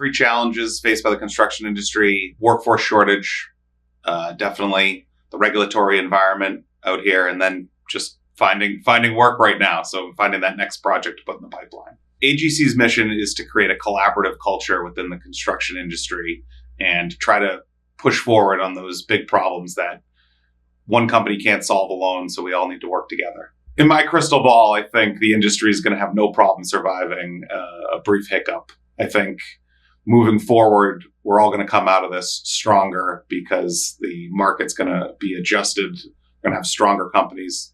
three challenges faced by the construction industry: workforce shortage, definitely the regulatory environment out here, and then just finding work right now. So finding that next project to put in the pipeline. AGC's mission is to create a collaborative culture within the construction industry and try to push forward on those big problems that one company can't solve alone. So we all need to work together. In my crystal ball, I think the industry is going to have no problem surviving a brief hiccup. I think moving forward, we're all going to come out of this stronger because the market's going to be adjusted. We're going to have stronger companies,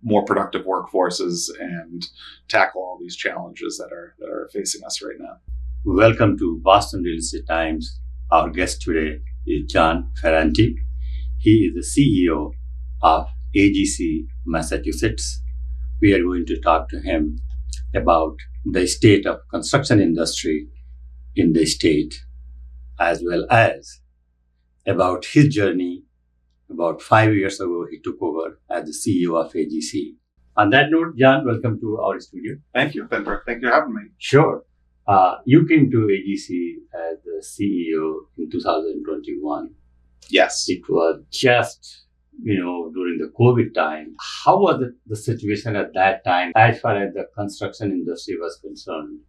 more productive workforces, and tackle all these challenges that are facing us right now. Welcome to Boston Real Estate Times. Our guest today is John Ferrante. He is the CEO of AGC Massachusetts. We are going to talk to him about the state of construction industry in the state, as well as about his journey. About 5 years ago, he took over as the CEO of AGC. On that note, John, welcome to our studio. Thank you, Benbrook. Thank you for having me. Sure. You came to AGC as the CEO in 2021. Yes. It was just, during the COVID time. How was the situation at that time as far as the construction industry was concerned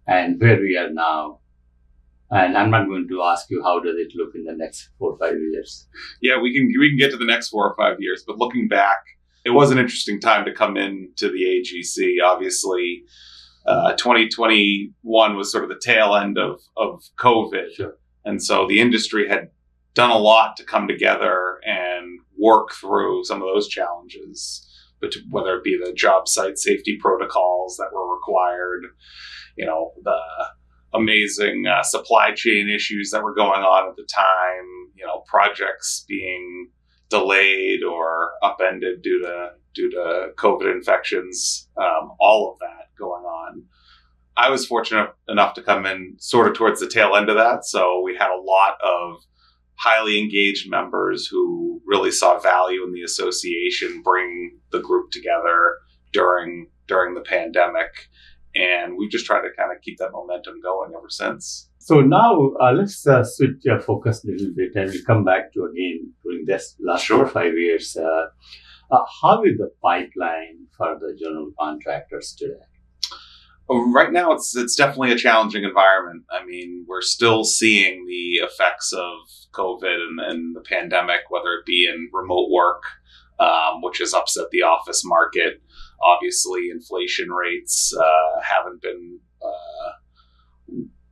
and where we are now? And I'm not going to ask you how does it look in the next 4 or 5 years. Yeah, we can get to the next 4 or 5 years, but looking back, it was an interesting time to come into the AGC. Obviously, 2021 was sort of the tail end of COVID. Sure. And so the industry had done a lot to come together and work through some of those challenges, but whether it be the job site safety protocols that were required, the amazing supply chain issues that were going on at the time, projects being delayed or upended due to COVID infections, all of that going on. I was fortunate enough to come in sort of towards the tail end of that. So we had a lot of highly engaged members who really saw value in the association, bring the group together during the pandemic. And we've just tried to kind of keep that momentum going ever since. So now let's switch our focus a little bit and we'll come back to again during this last 4 or 5 years. How is the pipeline for the general contractors today? Right now, it's definitely a challenging environment. I mean, we're still seeing the effects of COVID and the pandemic, whether it be in remote work, which has upset the office market. Obviously, inflation rates haven't been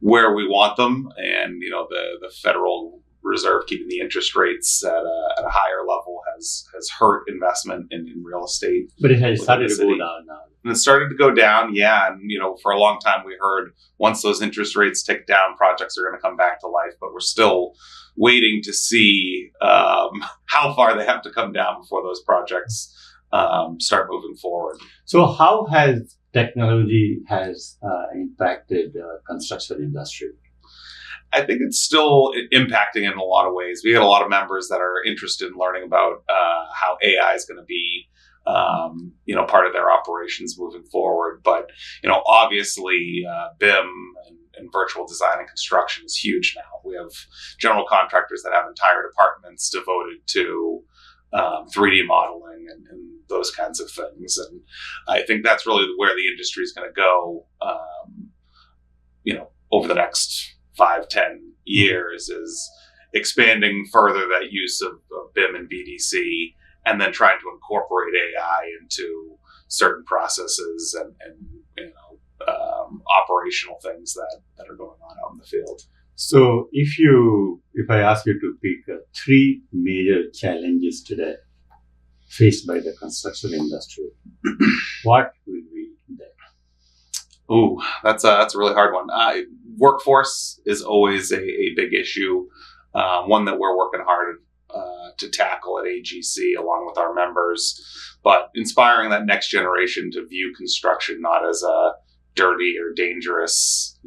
where we want them, and the Federal Reserve keeping the interest rates at a higher level has hurt investment in real estate. But it has started to go down now. And it started to go down, yeah. And for a long time we heard once those interest rates tick down, projects are going to come back to life. But we're still waiting to see how far they have to come down before those projects start moving forward. So how has technology impacted construction industry? I think it's still impacting in a lot of ways. We had a lot of members that are interested in learning about how AI is going to be part of their operations moving forward. But, obviously BIM and virtual design and construction is huge now. We have general contractors that have entire departments devoted to 3D modeling and those kinds of things. And I think that's really where the industry is going to go, over the next 5-10 years, is expanding further that use of BIM and VDC, and then trying to incorporate AI into certain processes and operational things that are going on out in the field. So if I ask you to pick 3 major challenges today faced by the construction industry, what will be there? Ooh, that's a really hard one. Workforce is always a big issue, one that we're working hard to tackle at AGC along with our members, but inspiring that next generation to view construction not as a dirty or dangerous,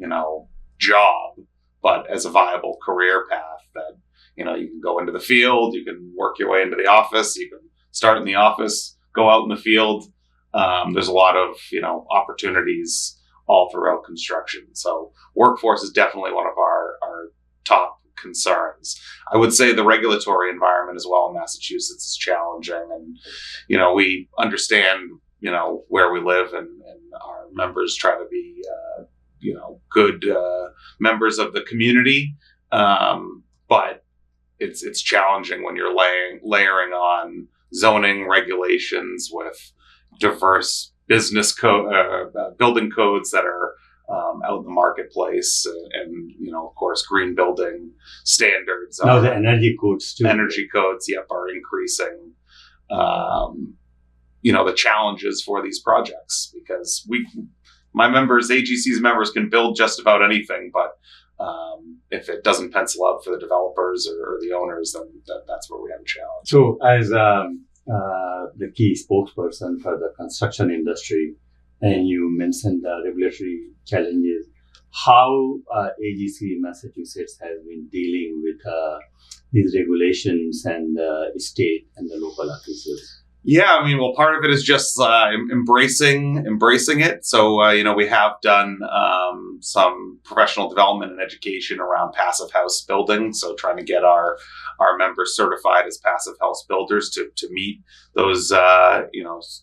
job, but as a viable career path that, you can go into the field, you can work your way into the office, you can start in the office, go out in the field. There's a lot of, opportunities all throughout construction. So workforce is definitely one of our top concerns. I would say the regulatory environment as well in Massachusetts is challenging, and we understand where we live, and our members try to be good members of the community, but it's challenging when you're layering on zoning regulations with diverse building codes that are out in the marketplace, and of course, green building standards. Now the energy codes too. Energy codes, are increasing. The challenges for these projects, because AGC's members can build just about anything, but if it doesn't pencil out for the developers or the owners, then that's where we have a challenge. So, as the key spokesperson for the construction industry, and you mentioned the regulatory challenges, how AGC Massachusetts has been dealing with these regulations and state and the local officials? Yeah, part of it is just embracing it. So, we have done some professional development and education around passive house building. So, trying to get our members certified as passive house builders to meet those,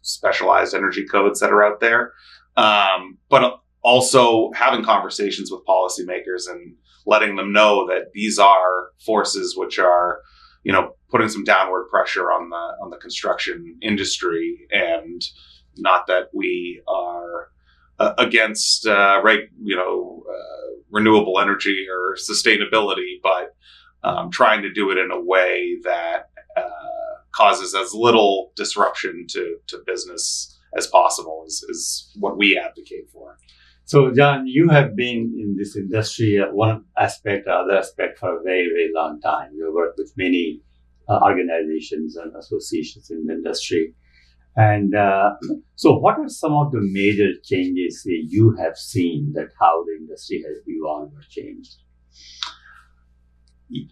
specialized energy codes that are out there. But also having conversations with policymakers and letting them know that these are forces which are, putting some downward pressure on the construction industry, and not that we are against renewable energy or sustainability, but trying to do it in a way that causes as little disruption to business as possible is what we advocate for. So, John, you have been in this industry, one aspect or other aspect, for a very, very long time. You worked with many organizations and associations in the industry. And so what are some of the major changes that you have seen, that how the industry has evolved or changed?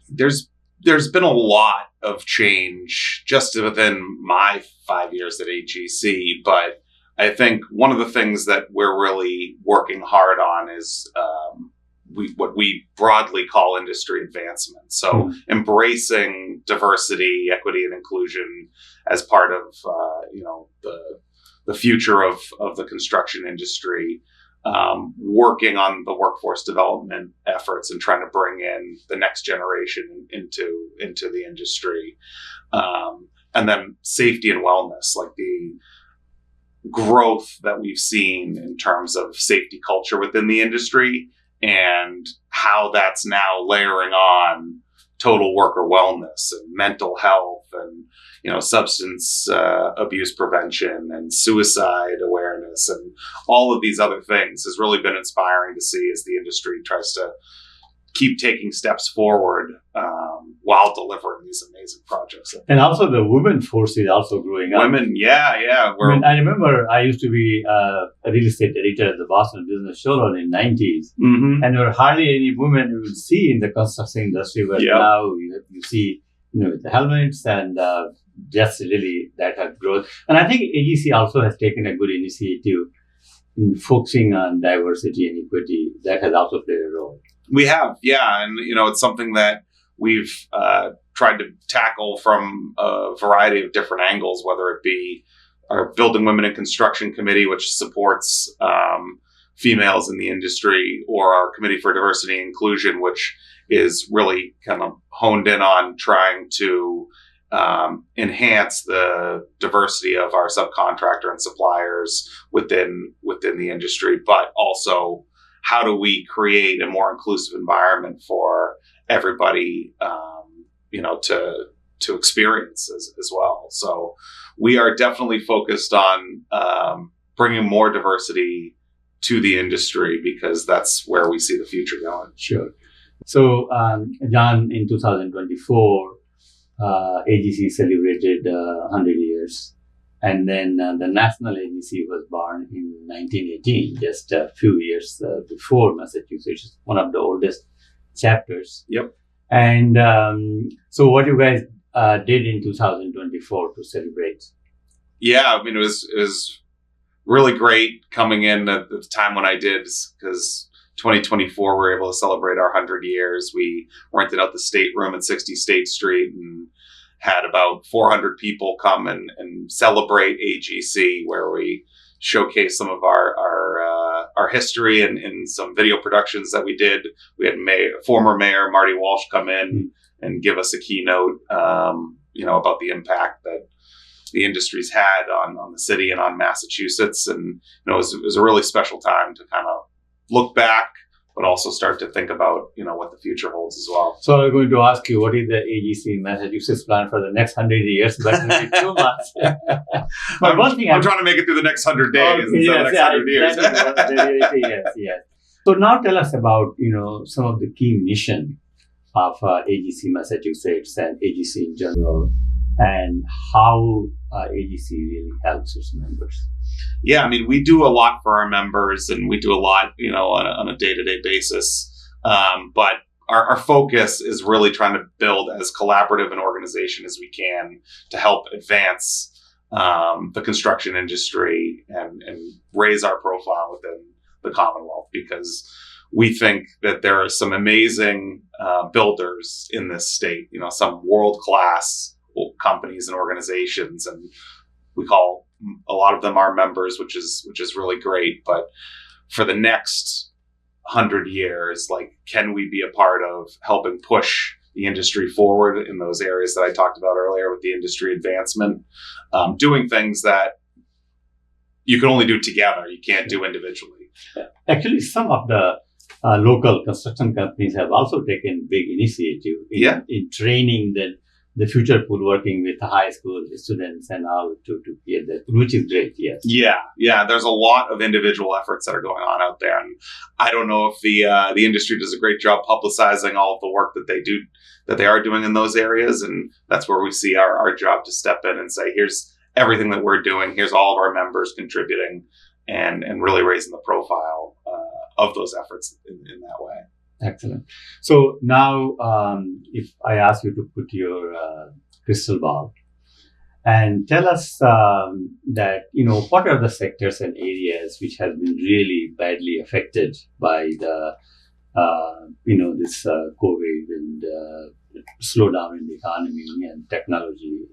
There's been a lot of change just within my 5 years at AGC, but I think one of the things that we're really working hard on is what we broadly call industry advancement. So embracing diversity, equity, and inclusion as part of the future of the construction industry. Working on the workforce development efforts and trying to bring in the next generation into the industry, and then safety and wellness, like the growth that we've seen in terms of safety culture within the industry, and how that's now layering on total worker wellness and mental health and substance abuse prevention and suicide awareness and all of these other things has really been inspiring to see as the industry tries to keep taking steps forward while delivering these amazing projects. And also the women force is also growing up. Women, yeah. I remember I used to be a real estate editor at the Boston Business Journal in the 90s. Mm-hmm. And there were hardly any women you would see in the construction industry, but now you see the helmets, and just really that has grown. And I think AGC also has taken a good initiative in focusing on diversity and equity. That has also played a role. We have, yeah. And, it's something that we've tried to tackle from a variety of different angles, whether it be our Building Women in Construction Committee, which supports females in the industry, or our Committee for Diversity and Inclusion, which is really kind of honed in on trying to enhance the diversity of our subcontractor and suppliers within the industry, but also how do we create a more inclusive environment for everybody, to experience as well. So we are definitely focused on bringing more diversity to the industry, because that's where we see the future going. Sure. So, John, in 2024, AGC celebrated 100 years. And then the National AGC was born in 1918, just a few years before Massachusetts, one of the oldest chapters. Yep. And so what you guys did in 2024 to celebrate? Yeah, it was really great coming in at the time when I did, because 2024 we were able to celebrate our 100 years. We rented out the stateroom at 60 State Street and had about 400 people come and celebrate AGC, where we showcase some of our history and some video productions that we did. We had former Mayor Marty Walsh come in and give us a keynote, about the impact that the industry's had on the city and on Massachusetts. And it was a really special time to kind of look back, but also start to think about what the future holds as well. So I'm going to ask you, what is the AGC Massachusetts plan for the next 100 years? But maybe 2 months. But one thing I'm trying to make it through the next 100 days instead of the next 100 years. Yes. So now tell us about some of the key mission of AGC Massachusetts and AGC in general, and how AGC really helps its members. Yeah, I mean, we do a lot for our members, and we do a lot, on a day-to-day basis. But our focus is really trying to build as collaborative an organization as we can to help advance the construction industry and raise our profile within the Commonwealth, because we think that there are some amazing builders in this state, some world-class companies and organizations, and we call a lot of them our members, which is really great. But for the next 100 years, can we be a part of helping push the industry forward in those areas that I talked about earlier with the industry advancement, doing things that you can only do together, you can't do individually. Actually, some of the local construction companies have also taken big initiative in training the future pool, working with high school students and all to get that, which is great. Yes. Yeah. There's a lot of individual efforts that are going on out there, and I don't know if the industry does a great job publicizing all of the work that they are doing in those areas, and that's where we see our job to step in and say, here's everything that we're doing. Here's all of our members contributing, and really raising the profile of those efforts in that way. Excellent. So now, if I ask you to put your crystal ball and tell us that, what are the sectors and areas which have been really badly affected by the, this COVID and slowdown in the economy and technology,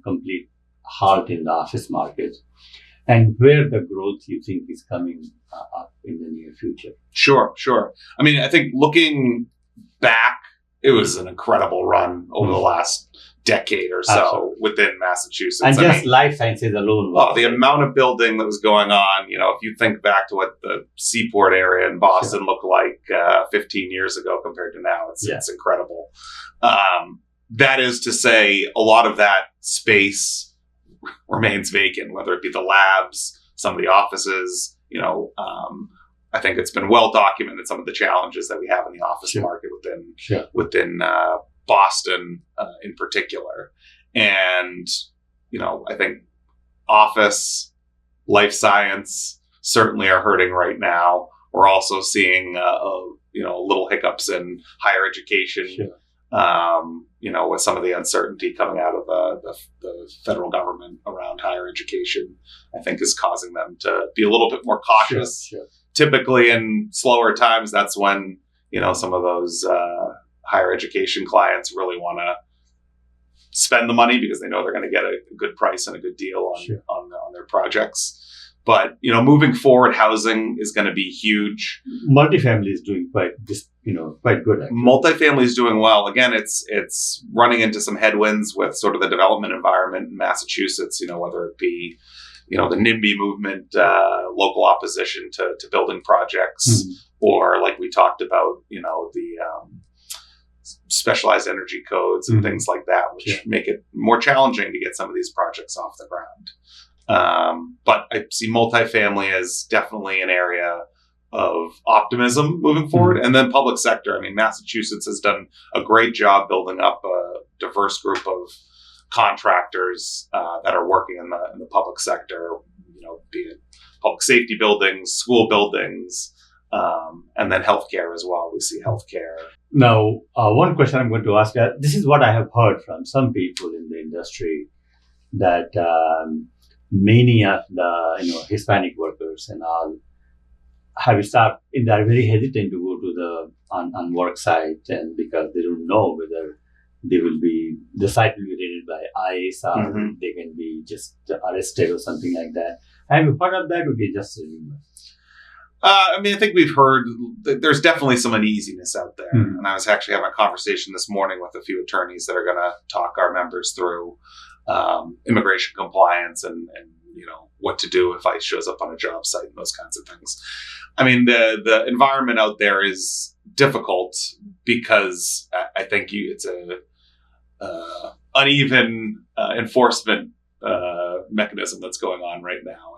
complete halt in the office market, and where the growth you think is coming up in the near future? Sure. I mean, I think looking back, it was an incredible run over the last decade or so within Massachusetts. And life sciences alone. The amount of building that was going on, if you think back to what the Seaport area in Boston looked like 15 years ago compared to now, it's incredible. That is to say, a lot of that space remains vacant, whether it be the labs, some of the offices. I think it's been well documented some of the challenges that we have in the office market within Boston in particular. And I think office, life science certainly are hurting right now. We're also seeing little hiccups in higher education. With some of the uncertainty coming out of the federal government around higher education, I think is causing them to be a little bit more cautious. Sure. Typically in slower times, that's when, some of those higher education clients really want to spend the money because they know they're going to get a good price and a good deal on their projects. But, moving forward, housing is going to be huge. Multifamily is doing quite good. Actually. Multifamily is doing well. Again, it's running into some headwinds with sort of the development environment in Massachusetts, whether it be, the NIMBY movement, local opposition to building projects, or like we talked about, the specialized energy codes and things like that, which make it more challenging to get some of these projects off the ground. But I see multifamily as definitely an area of optimism moving forward. And then public sector. I mean, Massachusetts has done a great job building up a diverse group of contractors that are working in the public sector, be it public safety buildings, school buildings, and then healthcare as well. We see healthcare. Now, one question I'm going to ask, this is what I have heard from some people in the industry, that many of the Hispanic workers and all have started. They're very hesitant to go to on work site, and because they don't know whether the site will be raided by ICE or they can be just arrested or something like that. Have you heard of that? Or just a rumor? I think we've heard that there's definitely some uneasiness out there. And I was actually having a conversation this morning with a few attorneys that are going to talk our members through immigration compliance and what to do if ICE shows up on a job site and those kinds of things. I mean, the environment out there is difficult because I think it's a uneven enforcement mechanism that's going on right now.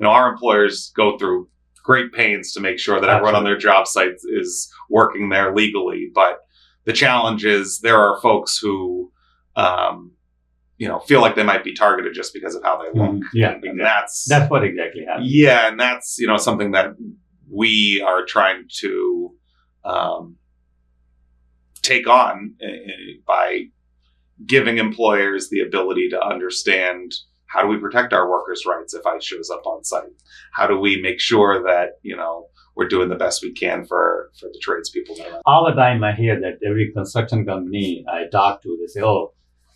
And our employers go through great pains to make sure that everyone on their job sites is working there legally. But the challenge is there are folks who, feel like they might be targeted just because of how they look. And that's what exactly happens. Yeah. And that's, something that we are trying to take on by giving employers the ability to understand, how do we protect our workers' rights if ICE shows up on site? How do we make sure that, we're doing the best we can for the tradespeople that are all the time? I hear that every construction company I talk to, they say,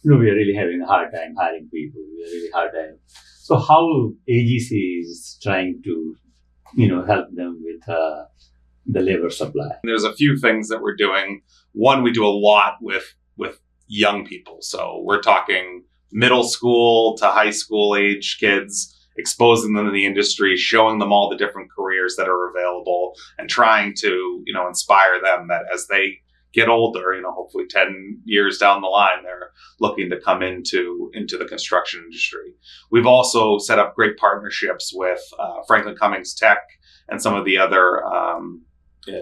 we are really having a hard time hiring people. We are really hard time. So how AGC is trying to, help them with the labor supply? There's a few things that we're doing. One, we do a lot with young people. So we're talking middle school to high school age kids, exposing them to the industry, showing them all the different careers that are available, and trying to, inspire them that as they get older, hopefully 10 years down the line, they're looking to come into the construction industry. We've also set up great partnerships with Franklin Cummings Tech and some of the other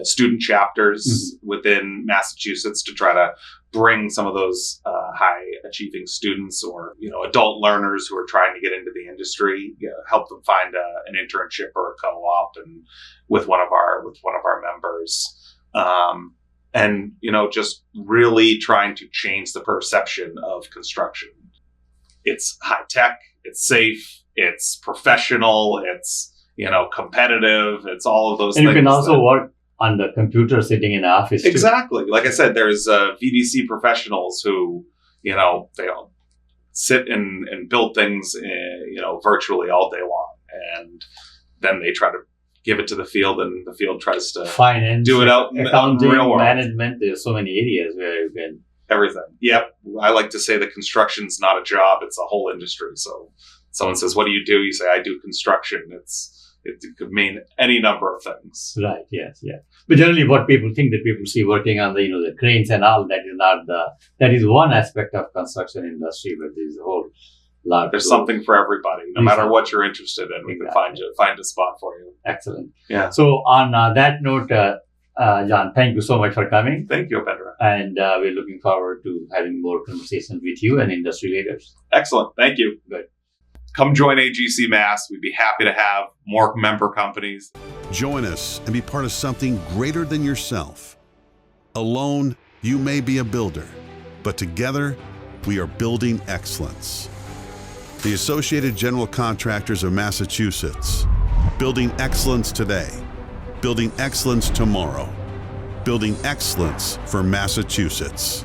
student chapters within Massachusetts to try to bring some of those high achieving students or adult learners who are trying to get into the industry, help them find an internship or a co-op and with one of our members, and just really trying to change the perception of construction. It's high tech, it's safe, it's professional, it's competitive, it's all of those things. And you can also work work on the computer sitting in the office. Exactly. Like I said, there's VDC professionals who, they all sit and build things, virtually all day long. And then they try to give it to the field, and the field tries to do it out in the real world. Management, there's so many areas where you can... Everything. Yep. I like to say that construction's not a job, it's a whole industry. So someone says, what do? You say, I do construction. It could mean any number of things. Right. Yes. Yeah. But generally, what people think that people see working on the cranes and all, that is not that is one aspect of construction industry, but there's a whole lot. There's something for everybody, no matter what you're interested in. We can find a spot for you. Excellent. Yeah. So on that note, John, thank you so much for coming. Thank you, Upendra. And we're looking forward to having more conversations with you and industry leaders. Excellent. Thank you. Good. Come join AGC MAS. We'd be happy to have more member companies. Join us and be part of something greater than yourself. Alone, you may be a builder, but together, we are building excellence. The Associated General Contractors of Massachusetts. Building excellence today. Building excellence tomorrow. Building excellence for Massachusetts.